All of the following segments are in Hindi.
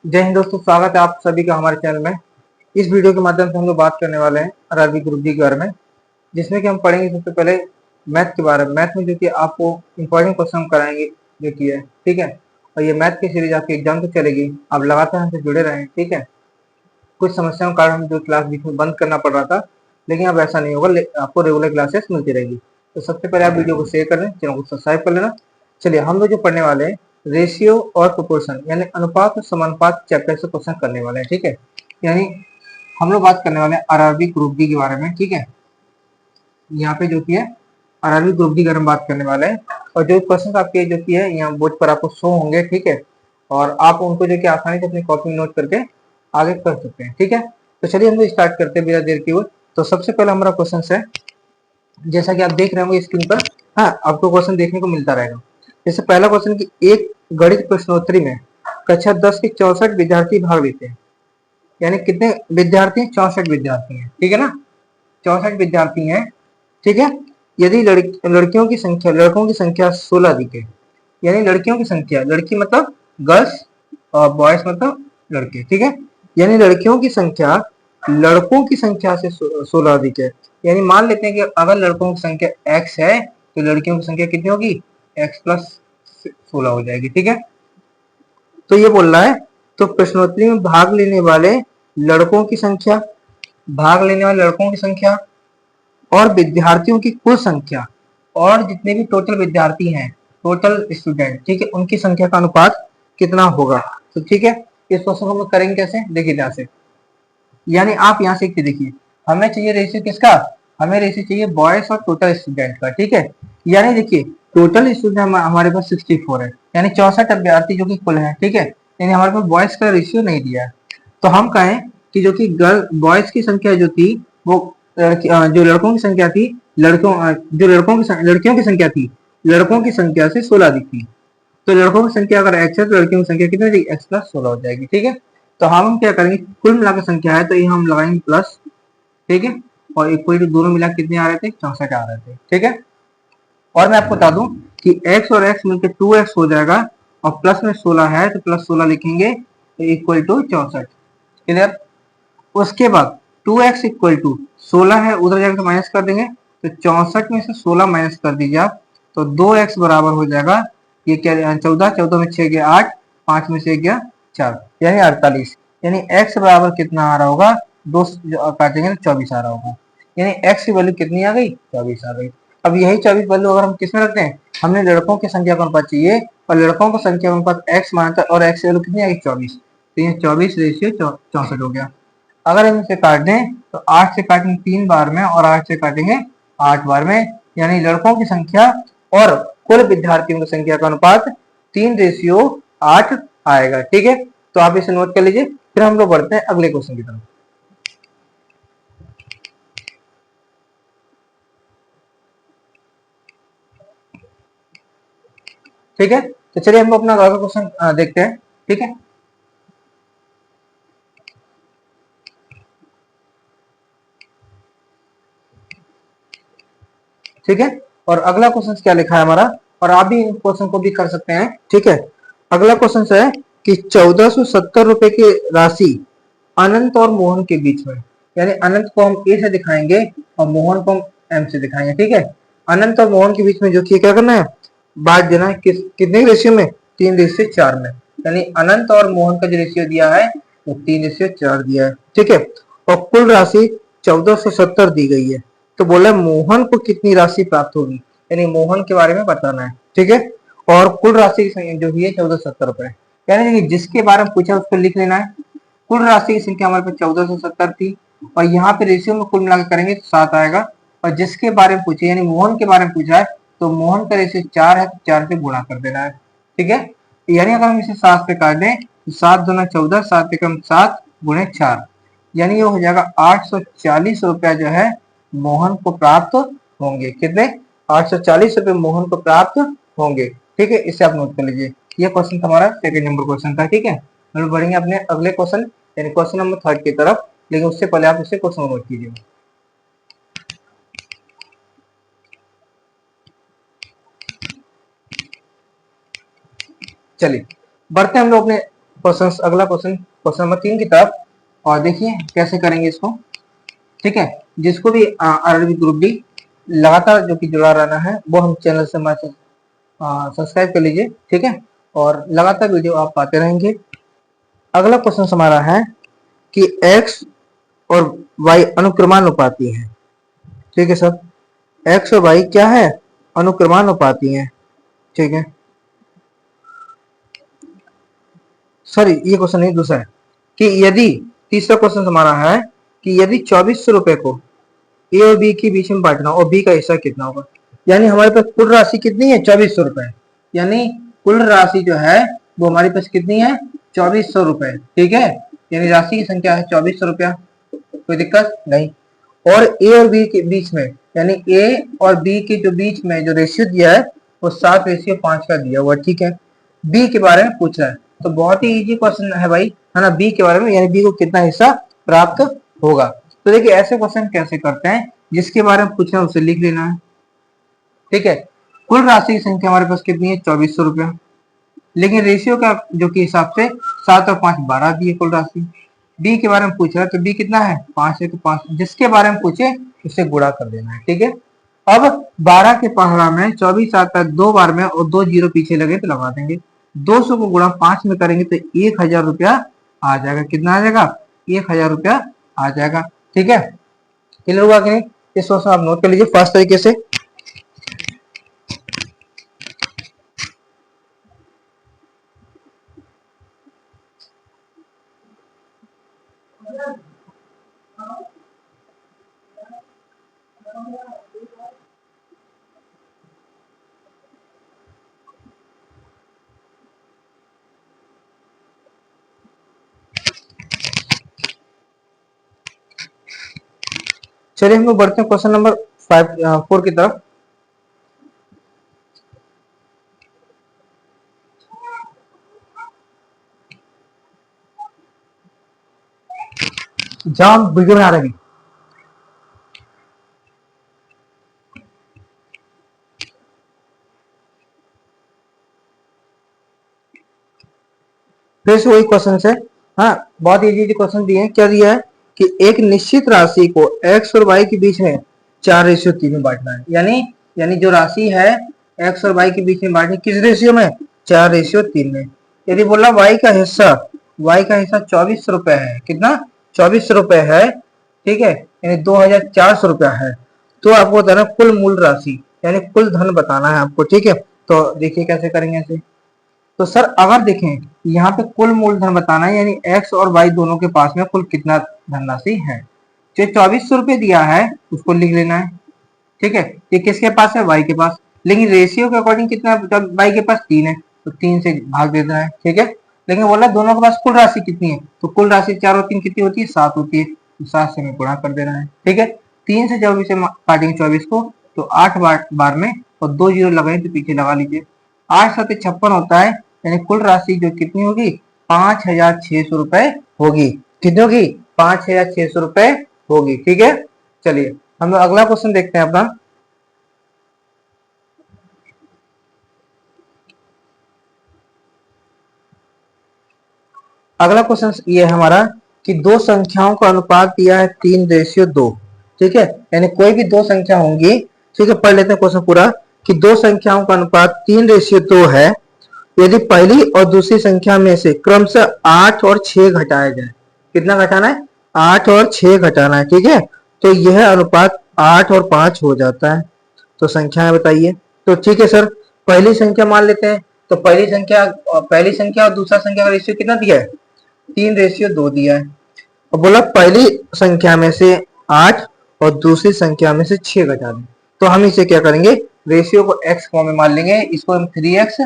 जय हिंद दोस्तों, स्वागत है आप सभी का हमारे चैनल में। इस वीडियो के माध्यम से हम लोग बात करने वाले हैं अरबी ग्रुप डी के बारे में, जिसमें कि हम पढ़ेंगे सबसे पहले मैथ के बारे में। मैथ में जो कि आपको इंपॉर्टेंट क्वेश्चन हम कराएंगे जो कि है, ठीक है। और ये मैथ की सीरीज आपके एग्जाम तक चलेगी, आप लगातार हमसे जुड़े रहें, ठीक है। कुछ समस्याओं के कारण हम जो क्लास बीच में बंद करना पड़ रहा था, लेकिन अब ऐसा नहीं होगा, आपको रेगुलर क्लासेस मिलती रहेगी। तो सबसे पहले आप वीडियो को शेयर कर लें, चैनल को सब्सक्राइब कर लेना। चलिए, हम लोग जो पढ़ने वाले हैं रेशियो और प्रोपोर्शन यानी अनुपात और समानुपात चैप्टर से क्वेश्चन करने वाले हैं, ठीक है। यानी हम लोग बात करने वाले हैं आरआरबी ग्रुप डी के बारे में, ठीक है। यहाँ पे जो कि है आरआरबी ग्रुप डी के बारे में बात करने वाले हैं, और जो क्वेश्चन आपके जो कि है यहाँ बोर्ड पर आपको शो होंगे, ठीक है। और आप उनको जो कि आसानी से अपनी कॉपी में नोट करके आगे कर सकते हैं, ठीक है। तो चलिए हम लोग स्टार्ट करते हैं बिना देर की ओर। तो सबसे पहला हमारा क्वेश्चन है, जैसा कि आप देख रहे होंगे स्क्रीन पर। हाँ, आपको क्वेश्चन देखने को मिलता रहेगा। जैसे पहला क्वेश्चन की एक गणित प्रश्नोत्तरी में कक्षा 10 के 64 विद्यार्थी भाग लेते हैं। यानी कितने विद्यार्थी? 64 विद्यार्थी हैं, ठीक है ना। 64 विद्यार्थी हैं, ठीक है। यदि लड़कियों की संख्या लड़कों की संख्या 16 दिखे, यानी लड़कियों की संख्या, लड़की मतलब गर्ल्स और बॉयज मतलब लड़के, ठीक है। यानी लड़कियों की संख्या लड़कों की संख्या से 16 अधिक है। यानी मान लेते हैं कि अगर लड़कों की संख्या x है तो लड़कियों की संख्या कितनी होगी? x प्लस 16 हो जाएगी, ठीक है। तो ये बोल रहा है, तो प्रश्नोत्तरी में भाग लेने वाले लड़कों की संख्या, भाग लेने वाले लड़कों की संख्या और विद्यार्थियों की कुल संख्या, और जितने भी टोटल विद्यार्थी हैं, टोटल स्टूडेंट, ठीक है, उनकी संख्या का अनुपात कितना होगा। तो ठीक है, इस क्वेश्चन को हम लोग करेंगे कैसे, देखिए ध्यान से। यानी आप यहाँ से देखिए, हमें चाहिए रेशियो किसका? हमें रेशियो चाहिए बॉयज और टोटल स्टूडेंट का, ठीक है। यानी देखिए, टोटल स्टूडेंट हमारे पास 64 है, यानी 64 अभ्यर्थी जो कि कुल है, ठीक है। यानी हमारे पास बॉयज का रेशियो नहीं दिया है। तो हम कहें कि जो कि गर्ल बॉयज की संख्या जो थी वो जो लड़कों की संख्या थी, जो लड़कियों की संख्या थी, लड़कों की संख्या से 16 अधिक थी। तो लड़कों की संख्या अगर x है तो लड़कियों की संख्या कितनी हो जाएगी? x प्लस 16 हो जाएगी, ठीक है। तो हम क्या करेंगे, कुल मिलाकर संख्या है तो ये हम लगाएंगे प्लस, ठीक है। और इक्वल टू दोनों मिला कितने आ रहे थे? 64 आ रहे थे, ठीक है। और मैं आपको बता दूं कि x और x मिलकर 2x हो जाएगा, और प्लस में 16 है तो प्लस 16 लिखेंगे तो इक्वल टू 64, क्लियर। उसके बाद 2x इक्वल टू 16 है, उधर जाकर माइनस कर देंगे, तो 64 में से 16 माइनस कर दीजिए आप, तो 2x बराबर हो जाएगा, ये क्या 14, 14 में 6 गया 8, 5 में से गया 4, यानी 48। यानी x बराबर कितना आ रहा होगा? 2 काटेंगे तो 24 आ रहा होगा। यानी x की वैल्यू कितनी आ गई? 24 आ गई। अब यही 24 वैल्यू अगर हम किसमें रखते हैं, हमने लड़कों की संख्या का अनुपात चाहिए, और लड़कों की संख्या का अनुपात x मानकर, और x की वैल्यू कितनी आ गई? 24। तो ये 24 रेशियो 64 हो गया। अगर हम इसे काट दें तो 8 से काटेंगे 3 बार में, और 8 से काटेंगे 8 बार में, यानी लड़कों की संख्या और कुल विद्यार्थियों की संख्या का अनुपात 3:8 आएगा, ठीक है। तो आप इसे नोट कर लीजिए। फिर हम लोग बढ़ते हैं अगले क्वेश्चन की तरफ, ठीक है। तो चलिए हम लोग अपना अगला क्वेश्चन देखते हैं, ठीक है। ठीक है, और अगला क्वेश्चन क्या लिखा है हमारा, और आप भी क्वेश्चन को भी कर सकते हैं, ठीक है। अगला क्वेश्चन है कि 1470 रुपए की राशि अनंत और मोहन के बीच में, यानी अनंत को हम ए से दिखाएंगे और मोहन को हम एम से दिखाएंगे, ठीक है। अनंत और मोहन के बीच में जो कि क्या करना है, बांट देना है, कितने रेशियो में? 3:4 में। यानी अनंत और मोहन का जो रेशियो दिया है वो 3:4 दिया है, ठीक है। और कुल राशि 1470 दी गई है। तो बोला मोहन को कितनी राशि प्राप्त होगी, यानी मोहन के बारे में बताना है, ठीक है। और कुल राशि जो हुई है 1470 रुपए, यानी जिसके बारे में पूछा उसको लिख लेना है। कुल राशि की संख्या हमारे पास 1470 थी, और यहाँ पे रेशियो में कुल मिलाकर करेंगे तो 7 आएगा। और जिसके बारे में पूछे यानी मोहन के बारे में पूछा है, तो मोहन का रेशियो 4 है, तो 4 से गुणा कर देना है, ठीक है। यानी अगर हम इसे 7 पे काट दें तो 7 दूना 14, 7 एकम 7 गुणे 4, यानी ये हो जाएगा 840 रुपया जो है मोहन को प्राप्त होंगे। कितने? 840 रुपए मोहन को प्राप्त होंगे, ठीक है। इसे आप नोट कर लीजिए। ये क्वेश्चन हमारा सेकंड नंबर क्वेश्चन था, ठीक है। हम लोग बढ़ेंगे अपने अगले क्वेश्चन यानी क्वेश्चन नंबर 3 की तरफ, लेकिन उससे पहले आप इसे क्वेश्चन नोट कीजिए। चलिए बढ़ते हैं हम लोग अपने क्वेश्चन, अगला क्वेश्चन, क्वेश्चन नंबर 3 की तरफ। और देखिए कैसे करेंगे इसको। ठीक है, जिसको भी आरआरबी ग्रुप डी लगातार जो कि जुड़ा रहना है वो हम चैनल से सब्सक्राइब कर लीजिए। ठीक है, और लगातार वीडियो आप पाते रहेंगे। अगला क्वेश्चन हमारा है कि एक्स और वाई अनुक्रमानुपाती है। ठीक है सर, एक्स और वाई क्या है, अनुक्रमानुपाती है। ठीक है सॉरी, ये क्वेश्चन नहीं, दूसरा है कि यदि, तीसरा क्वेश्चन हमारा है कि यदि 2400 रुपए को ए और बी के बीच में बांटना और बी का हिस्सा कितना होगा। यानी हमारे पास कुल राशि कितनी है, 2400 रुपए। यानी कुल राशि जो है वो हमारे पास कितनी है, 2400 रुपए। ठीक है, यानी राशि की संख्या है 2400 रुपया, कोई दिक्कत नहीं। और ए और बी के बीच में, यानी ए और बी के जो बीच में जो रेशियो दिया है वो 7:5 का दिया हुआ। ठीक है, बी के बारे में पूछ रहा है तो बहुत ही इजी क्वेश्चन है भाई, है ना। बी के बारे में, यानी बी को कितना हिस्सा प्राप्त होगा। तो देखिए ऐसे क्वेश्चन कैसे करते हैं, जिसके बारे में पूछना है उसे लिख लेना है। ठीक है, कुल राशि की संख्या हमारे पास कितनी है, 2400 रुपया। लेकिन रेशियो का जो कि हिसाब से 7 और 5 12 दी है कुल राशि। बी के बारे में पूछ रहा है तो बी कितना है, 5 है, तो 5 जिसके बारे में पूछे उससे गुणा कर देना है। ठीक है, अब 12 के पहाड़ा में 24 आता है 2 बार में और 2 जीरो पीछे लगे तो लगा देंगे। 200 को गुणा 5 में करेंगे तो 1000 रुपया आ जाएगा। कितना आ जाएगा, 1000 रुपया आ जाएगा। ठीक है, क्लियर हुआ कि नहीं। इस क्वेश्चन आप नोट कर लीजिए फर्स्ट तरीके से। चलिए हम लोग बढ़ते हैं क्वेश्चन नंबर 4 की तरफ। जहां हम वीडियो बना रहे हैं, फिर से वही क्वेश्चन है। हाँ, बहुत इजी क्वेश्चन दिए हैं। क्या दिया है कि एक निश्चित राशि को एक्स और वाई के बीच में 4:3 में बांटना है। यानी जो राशि है एक्स और वाई के बीच में बांटनी किस रेशियो में, 4:3 में। यदि बोला वाई का हिस्सा 2400 रुपए है। कितना, 2400 रुपए है। ठीक है, यानी 2400 रुपया है। तो आपको बताना कुल मूल राशि, यानी कुल धन बताना है आपको। ठीक है, तो देखिए कैसे करेंगे ऐसे। तो सर अगर देखें यहाँ पे कुल मूलधन बताना है, यानी एक्स और वाई दोनों के पास में कुल कितना धनराशि है। जो 2400 रुपये दिया है उसको लिख लेना है। ठीक है, ये किसके पास है, वाई के पास। लेकिन रेशियो के अकॉर्डिंग कितना, जब वाई के पास 3 है तो 3 से भाग देना है। ठीक है, लेकिन बोला दोनों के पास कुल राशि कितनी है, तो कुल राशि 4 और 3 कितनी होती है, 7 होती है। तो 7 से हमें गुणा कर देना है। ठीक है, 3 से जब इसे काटेंगे 24 को तो 8 बार में और 2 जीरो लगाए तो पीछे लगा लीजिए। 8 7 56 होता है, यानी कुल राशि जो कितनी होगी, 5600 रुपए होगी। कितनी होगी, 5600 रुपए होगी। ठीक है, चलिए हम लोग अगला क्वेश्चन देखते हैं अपना। अगला क्वेश्चन ये है हमारा कि दो संख्याओं का अनुपात दिया है 3:2। ठीक है, यानी कोई भी दो संख्या होंगी। ठीक है, पढ़ लेते हैं क्वेश्चन पूरा कि दो संख्याओं का अनुपात 3:2 है। यदि पहली और दूसरी संख्या में से क्रमशः 8 और 6 घटाया जाए। कितना घटाना है, 8 और 6 घटाना है। ठीक है, तो यह अनुपात 8 और 5 हो जाता है। तो संख्याएं बताइए। तो ठीक है सर, पहली संख्या मान लेते हैं। तो पहली संख्या और दूसरा संख्या का रेशियो कितना दिया है, 3:2 दिया है। और बोला पहली संख्या में से 8 और दूसरी संख्या में से 6 घटा दें। तो हम इसे क्या करेंगे, रेशियो को x फॉर्म में मान लेंगे। इसको हम 3x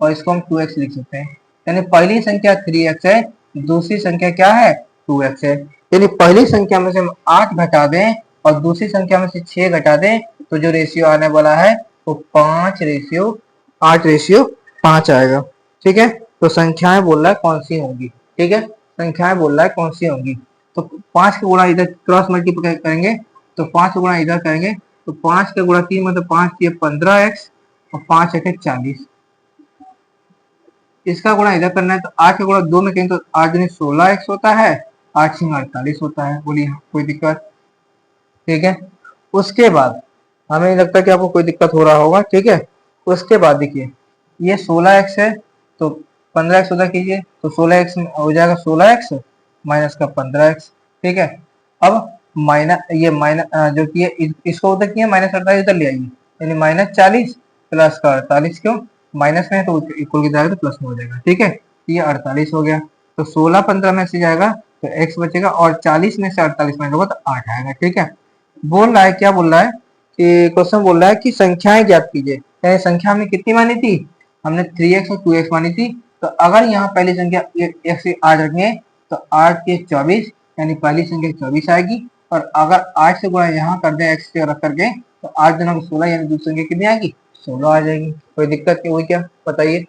और इसको हम 2x लिख सकते हैं। यानी पहली संख्या 3x है, दूसरी संख्या क्या है, 2x है। यानी पहली संख्या में से हम 8 घटा दें और दूसरी संख्या में से 6 घटा दें तो जो रेशियो आने वाला है वो 8:5 आएगा। ठीक है, तो संख्याएं बोल रहा है कौन सी होंगी। ठीक है, संख्याएं बोल रहा है कौन सी होंगी। तो 5 का गुणा इधर क्रॉस मल्टीप्लाई करेंगे तो 5 का गुणा इधर करेंगे तो 5 का गुणा 3 मतलब 5 ये 15x और 5 एक 40। इसका गुणा इधर करना है, तो 8 का गुणा 2 में कहें तो 8 दूनी 16x होता है, 8 6 48 होता है। बोलिए कोई दिक्कत? ठीक है। उसके बाद हमें नहीं लगता कि आपको कोई दिक्कत हो रहा होगा। ठीक है। उसके बाद देखिए ये 16x है तो 15x उधर कीजिए तो 16x हो जाएगा 16x माइनस का 15x। ठीक है। अब माइनस ये माइनस जो कि इसको उधर किया माइनस 48 उधर ले आइए, यानी -40 प्लस का 48, क्यों माइनस में है तो इक्वल की जाएगा तो प्लस में हो जाएगा। ठीक है। ये 48 हो गया, तो 16 15 में से जाएगा तो x बचेगा और 40 में से 48 माइनस होगा तो 8 आएगा। ठीक है। बोल रहा है क्या बोल रहा है कि क्वेश्चन बोल रहा है कि संख्याएं ज्ञात कीजिए। यानी संख्या हमने कितनी मानी थी? हमने 3x और 2x मानी थी। तो अगर यहाँ पहली संख्या x से 8 रखेंगे तो 8 के 24, यानी पहली संख्या 24 आएगी। और अगर 8 से गुणा यहाँ कर दे x से रख करके तो 8 दिनों को 16, यानी दूसरी संख्या कितनी आएगी? 16 आ जाएगी। कोई दिक्कत नहीं हुई क्या? बताइए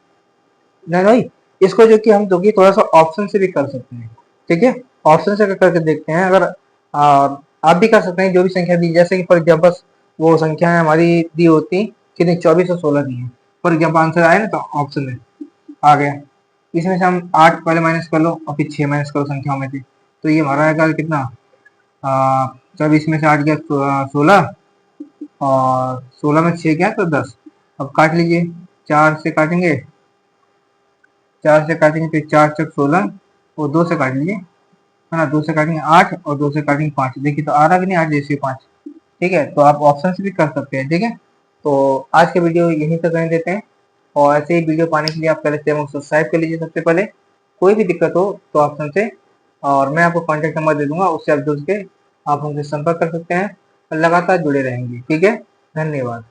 ना भाई। इसको जो कि हम जो कि थोड़ा सा ऑप्शन से भी कर सकते हैं। ठीक है। ऑप्शन से करके देखते हैं। अगर आप भी कर सकते हैं जो भी संख्या दी, जैसे कि फॉर एग्जाम्पल वो संख्या हमारी दी होती कितनी 24 और 16 दी है, फॉर एग्जाम्पल आंसर आए ना तो ऑप्शन में आ गया। इसमें से हम 8 पहले माइनस कर लो और फिर 6 माइनस करो संख्याओं में से, तो ये हमारा आएगा कितना? 24 में से 8 गया 16, और 16 में 6 गया तो 10। अब काट लीजिए, 4 से काटेंगे, 4 से काटेंगे तो 4 चक 16, और 2 से काट लीजिए, है ना, 2 से काटेंगे 8 और 2 से काटेंगे 5। देखिए तो आ रहा कि नहीं 8 जैसे 5। ठीक है। तो आप ऑप्शन से भी कर सकते हैं। ठीक है। तो आज के वीडियो यहीं तक रहने देते हैं, और ऐसे ही वीडियो पाने के लिए आप पहले चैनल को सब्सक्राइब कर लीजिए सबसे पहले। कोई भी दिक्कत हो तो आप हमसे, और मैं आपको कॉन्टैक्ट नंबर दे दूंगा, उससे आप जुड़ के आप हमसे संपर्क कर सकते हैं और लगातार जुड़े रहेंगे। ठीक है। धन्यवाद।